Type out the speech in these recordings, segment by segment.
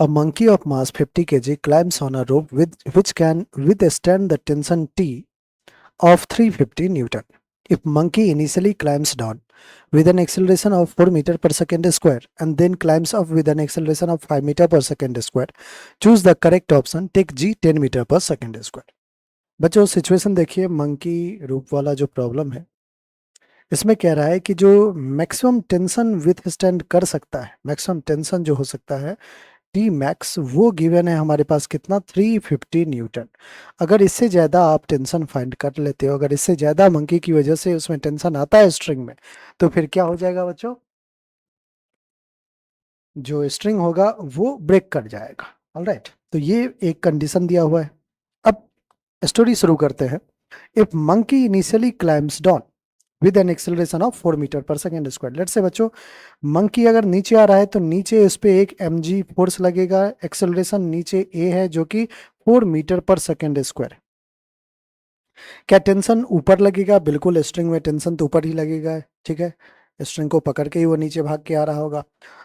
A monkey of mass 50 kg climbs on a rope which can withstand the tension T of 350 Newton. If monkey initially climbs down with an acceleration of 4 meter per second square and then climbs up with an acceleration of 5 meter per second square, choose the correct option. Take G 10 meter per second square. बच्चों situation देखिए, monkey रूप वाला जो problem है इसमें कह रहा है कि जो मैक्सिमम टेंशन विथ स्टैंड कर सकता है, मैक्सिमम टेंशन जो हो सकता है टी मैक्स, वो गिवन है हमारे पास कितना 350 न्यूटन। अगर इससे ज़्यादा आप टेंशन फाइंड कर लेते हो, अगर इससे ज़्यादा मंकी की वजह से उसमें टेंशन आता है स्ट्रिंग में, तो फिर क्या हो जाएगा बच्चों, जो स्ट्रिंग होगा वो ब्रेक कर जाएगा। ऑलराइट, तो ये एक कंडीशन दिया हुआ है। अब स्टोरी शुरू करते हैं। If monkey initially climbs down with an acceleration of 4 metre per second square, let's say बच्चों मंकी अगर नीचे आ रहा है तो नीचे इस पे एक mg फोर्स लगेगा, एक्सेलरेशन नीचे a है जो कि 4 मीटर पर सेकेंड स्क्वायर। क्या टेंशन ऊपर लगेगा? बिल्कुल, स्ट्रिंग में टेंशन तो ऊपर ही लगेगा, ठीक है, स्ट्रिंग को पकड़ के ही वो नीचे भाग के आ रहा होगा।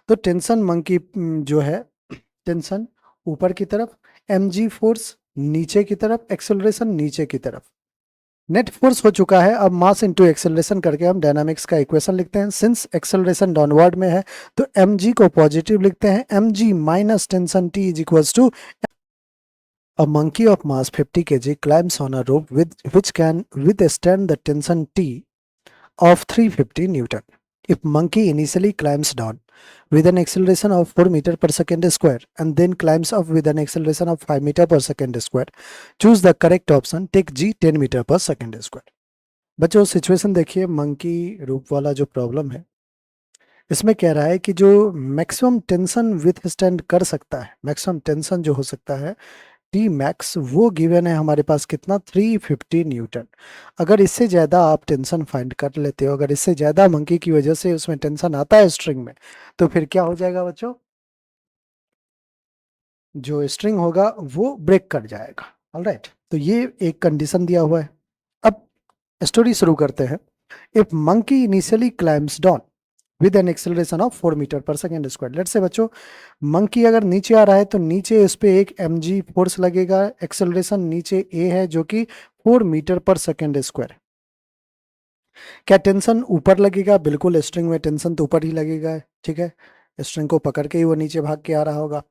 तो टेंशन मंकी जो है, टेंशन ऊपर की तरफ, mg फोर्स नीचे की तरफ, एक्सेलरेशन नीचे की तरफ। नेट फोर्स हो चुका है। अब मास इनटू एक्सेलरेशन करके हम डायनामिक्स का इक्वेशन लिखते हैं। सिंस एक्सेलरेशन डाउनवर्ड में है तो mg को पॉजिटिव लिखते हैं, mg minus tension t is equals to a monkey of mass 50 kg climbs on a rope which can withstand the tension T of 350 Newton. If monkey initially climbs down with an acceleration of 4 meter per second square and then climbs up with an acceleration of 5 meter per second square, choose the correct option. Take G 10 meter per second square. बच्चों situation देखिए, monkey रूप वाला जो problem है इसमें कह रहा है कि जो मैक्सिमम टेंशन विथ स्टैंड कर सकता है, मैक्सिमम टेंशन जो हो सकता है टी मैक्स, वो गिवन है हमारे पास कितना 350 न्यूटन। अगर इससे ज़्यादा आप टेंशन फाइंड कर लेते हो, अगर इससे ज़्यादा मंकी की वजह से उसमें टेंशन आता है स्ट्रिंग में, तो फिर क्या हो जाएगा बच्चों, जो स्ट्रिंग होगा वो ब्रेक कर जाएगा। ऑलराइट, तो ये एक कंडीशन दिया हुआ है। अब स्टोरी शुरू करते हैं। If monkey initially climbs down with an acceleration of 4 metre per second square, let's say बच्चों मंकी अगर नीचे आ रहा है तो नीचे इस पे एक mg फोर्स लगेगा, एक्सेलरेशन नीचे a है जो कि 4 मीटर पर सेकेंड स्क्वायर। क्या टेंशन ऊपर लगेगा? बिल्कुल, स्ट्रिंग में टेंशन तो ऊपर ही लगेगा, ठीक है, स्ट्रिंग को पकड़ के ही वो नीचे भाग के आ रहा होगा।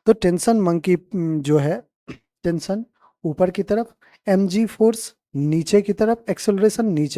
तो टेंशन मंकी जो है, टेंशन ऊपर की तरफ, mg फोर्स नीचे की तरफ, एक्सेलरेशन नीचे